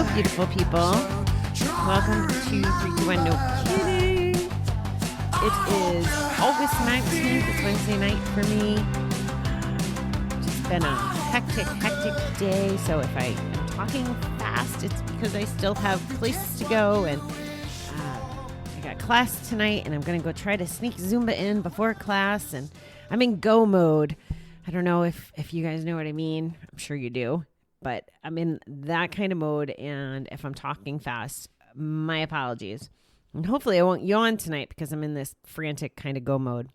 Hello, beautiful people. Welcome to 321 No Kidding. It is August 19th. It's Wednesday night for me. Just been a hectic day. So if I am talking fast, it's because I still have places to go. And I got class tonight, and I'm going to go try to sneak Zumba in before class. And I'm in go mode. I don't know if you guys know what I mean. I'm sure you do. But I'm in that kind of mode, and if I'm talking fast, my apologies. And hopefully I won't yawn tonight because I'm in this frantic kind of go mode.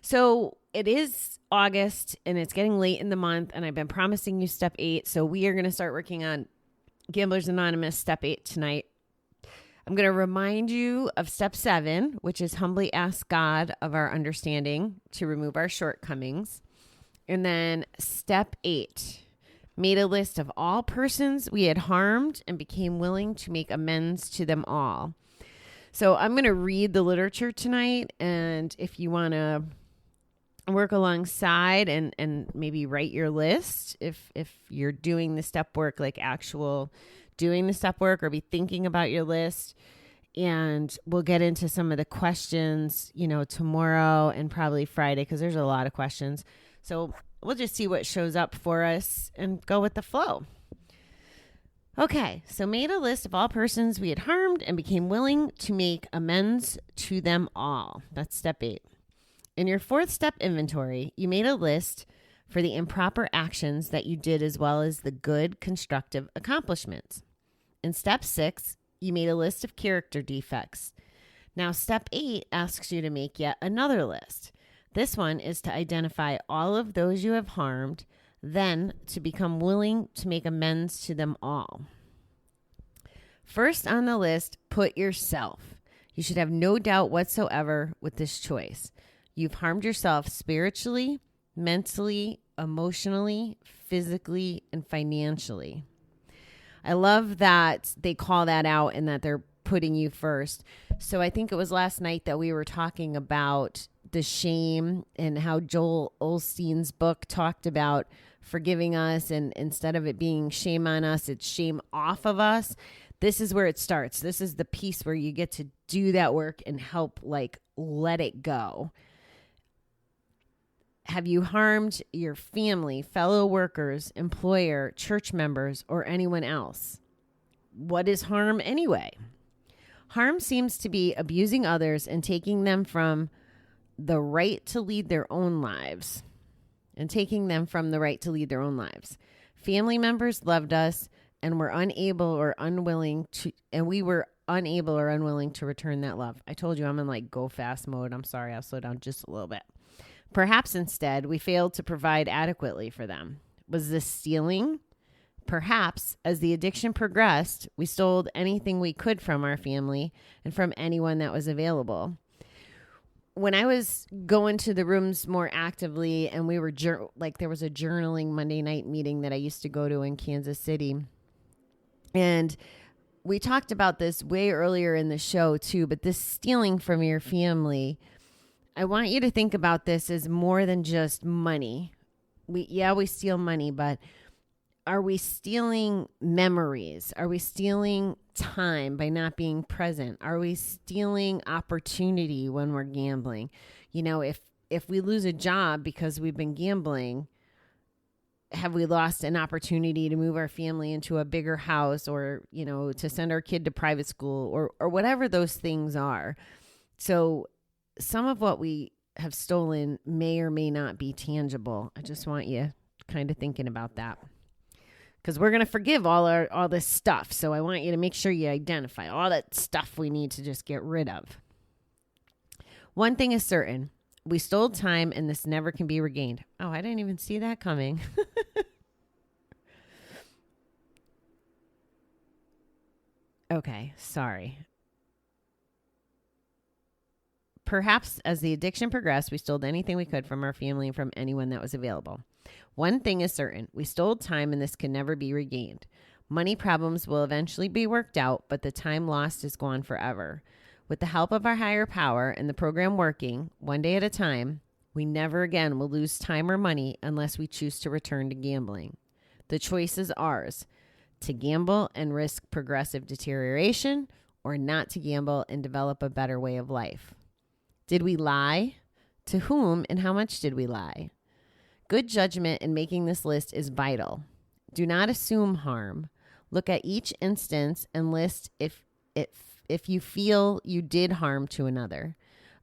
So it is August, and it's getting late in the month, and I've been promising you step 8. So we are going to start working on Gamblers Anonymous step 8 tonight. I'm going to remind you of step 7, which is humbly ask God of our understanding to remove our shortcomings. And then step 8. Made a list of all persons we had harmed and became willing to make amends to them all. So I'm going to read the literature tonight, and if you want to work alongside and maybe write your list, if you're doing the step work, like actual doing the step work, or be thinking about your list, and we'll get into some of the questions, tomorrow and probably Friday, because there's a lot of questions. So we'll just see what shows up for us and go with the flow. Okay, so made a list of all persons we had harmed and became willing to make amends to them all. That's step 8. In your 4th step inventory, you made a list for the improper actions that you did as well as the good, constructive accomplishments. In step 6, you made a list of character defects. Now, step 8 asks you to make yet another list. This one is to identify all of those you have harmed, then to become willing to make amends to them all. First on the list, put yourself. You should have no doubt whatsoever with this choice. You've harmed yourself spiritually, mentally, emotionally, physically, and financially. I love that they call that out and that they're putting you first. So I think it was last night that we were talking about the shame and how Joel Osteen's book talked about forgiving us, and instead of it being shame on us, it's shame off of us. This is where it starts. This is the piece where you get to do that work and help let it go. Have you harmed your family, fellow workers, employer, church members, or anyone else? What is harm anyway? Harm seems to be abusing others and taking them from the right to lead their own lives. Family members loved us and we were unable or unwilling to return that love. I told you I'm in go fast mode. I'm sorry. I'll slow down just a little bit. Perhaps instead we failed to provide adequately for them. Was this stealing? Perhaps as the addiction progressed, we stole anything we could from our family and from anyone that was available. When I was going to the rooms more actively, and we were there was a journaling Monday night meeting that I used to go to in Kansas City. And we talked about this way earlier in the show too, but this stealing from your family, I want you to think about this as more than just money. We steal money, but are we stealing memories? Are we stealing time by not being present? Are we stealing opportunity when we're gambling? If we lose a job because we've been gambling, have we lost an opportunity to move our family into a bigger house, or, to send our kid to private school, or whatever those things are? So some of what we have stolen may or may not be tangible. I just want you kind of thinking about that. Because we're going to forgive all this stuff. So I want you to make sure you identify all that stuff we need to just get rid of. One thing is certain. We stole time, and this never can be regained. Oh, I didn't even see that coming. Okay, sorry. Perhaps as the addiction progressed, we stole anything we could from our family and from anyone that was available. One thing is certain. We stole time, and this can never be regained. Money problems will eventually be worked out, but the time lost is gone forever. With the help of our higher power and the program working, one day at a time, we never again will lose time or money unless we choose to return to gambling. The choice is ours. to gamble and risk progressive deterioration, or not to gamble and develop a better way of life? Did we lie? To whom and how much did we lie? Good judgment in making this list is vital. Do not assume harm. Look at each instance and list if you feel you did harm to another.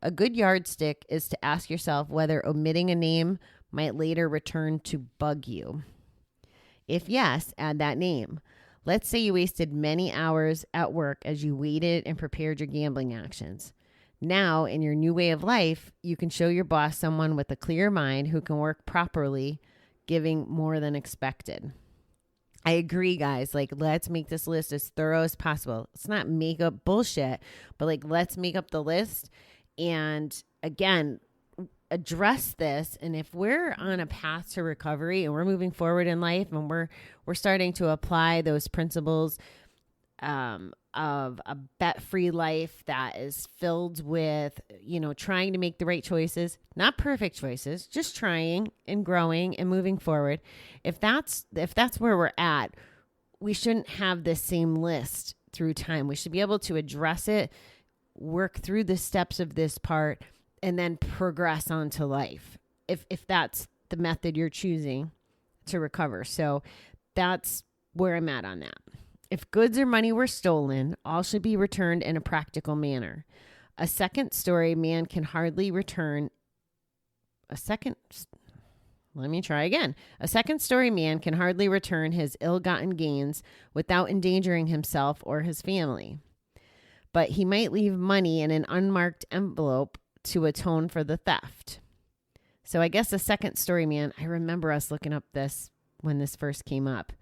A good yardstick is to ask yourself whether omitting a name might later return to bug you. If yes, add that name. Let's say you wasted many hours at work as you waited and prepared your gambling actions. Now, in your new way of life, you can show your boss someone with a clear mind who can work properly, giving more than expected. I agree, guys. Like, let's make this list as thorough as possible. It's not make up bullshit, but like, let's make up the list and, again, address this. And if we're on a path to recovery and we're moving forward in life and we're starting to apply those principles of a bet-free life that is filled with, trying to make the right choices, not perfect choices, just trying and growing and moving forward. If that's where we're at, we shouldn't have this same list through time. We should be able to address it, work through the steps of this part, and then progress on to life. If that's the method you're choosing to recover. So that's where I'm at on that. If goods or money were stolen, all should be returned in a practical manner. A second story man can hardly return his ill-gotten gains without endangering himself or his family. But he might leave money in an unmarked envelope to atone for the theft. So I guess a second story man, I remember us looking up this when this first came up.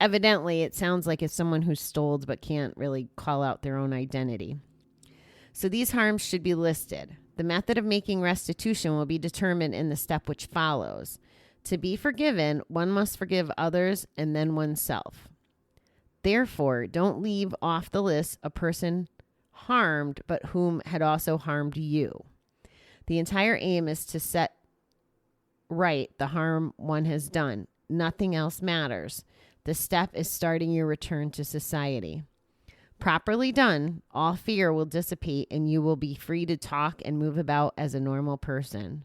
Evidently, it sounds like it's someone who stole but can't really call out their own identity. So these harms should be listed. The method of making restitution will be determined in the step which follows. To be forgiven, one must forgive others and then oneself. Therefore, don't leave off the list a person harmed but whom had also harmed you. The entire aim is to set right the harm one has done. Nothing else matters. The step is starting your return to society. Properly done, all fear will dissipate and you will be free to talk and move about as a normal person.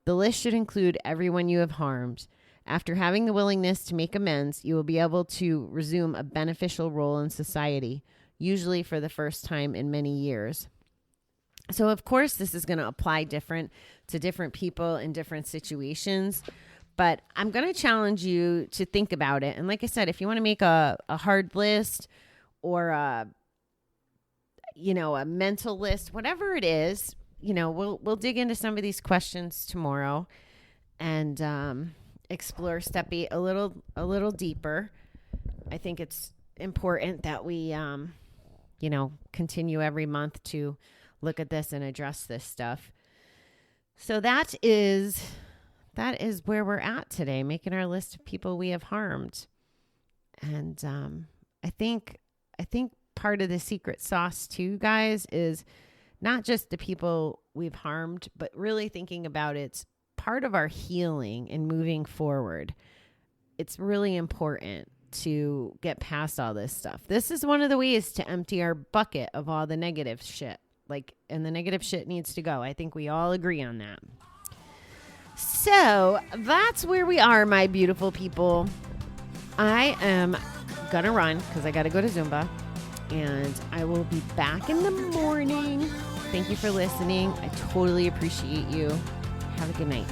The list should include everyone you have harmed. After having the willingness to make amends, you will be able to resume a beneficial role in society, usually for the first time in many years. So, of course, this is going to apply different to different people in different situations. But I'm going to challenge you to think about it. And like I said, if you want to make a hard list or a mental list, whatever it is, we'll dig into some of these questions tomorrow and explore step 8 a little deeper. I think it's important that we, continue every month to look at this and address this stuff. So that is where we're at today, making our list of people we have harmed. And I think part of the secret sauce too, guys, is not just the people we've harmed, but really thinking about it's part of our healing and moving forward. It's really important to get past all this stuff. This is one of the ways to empty our bucket of all the negative shit. And the negative shit needs to go. I think we all agree on that. So that's where we are, my beautiful people. I am going to run because I got to go to Zumba. And I will be back in the morning. Thank you for listening. I totally appreciate you. Have a good night.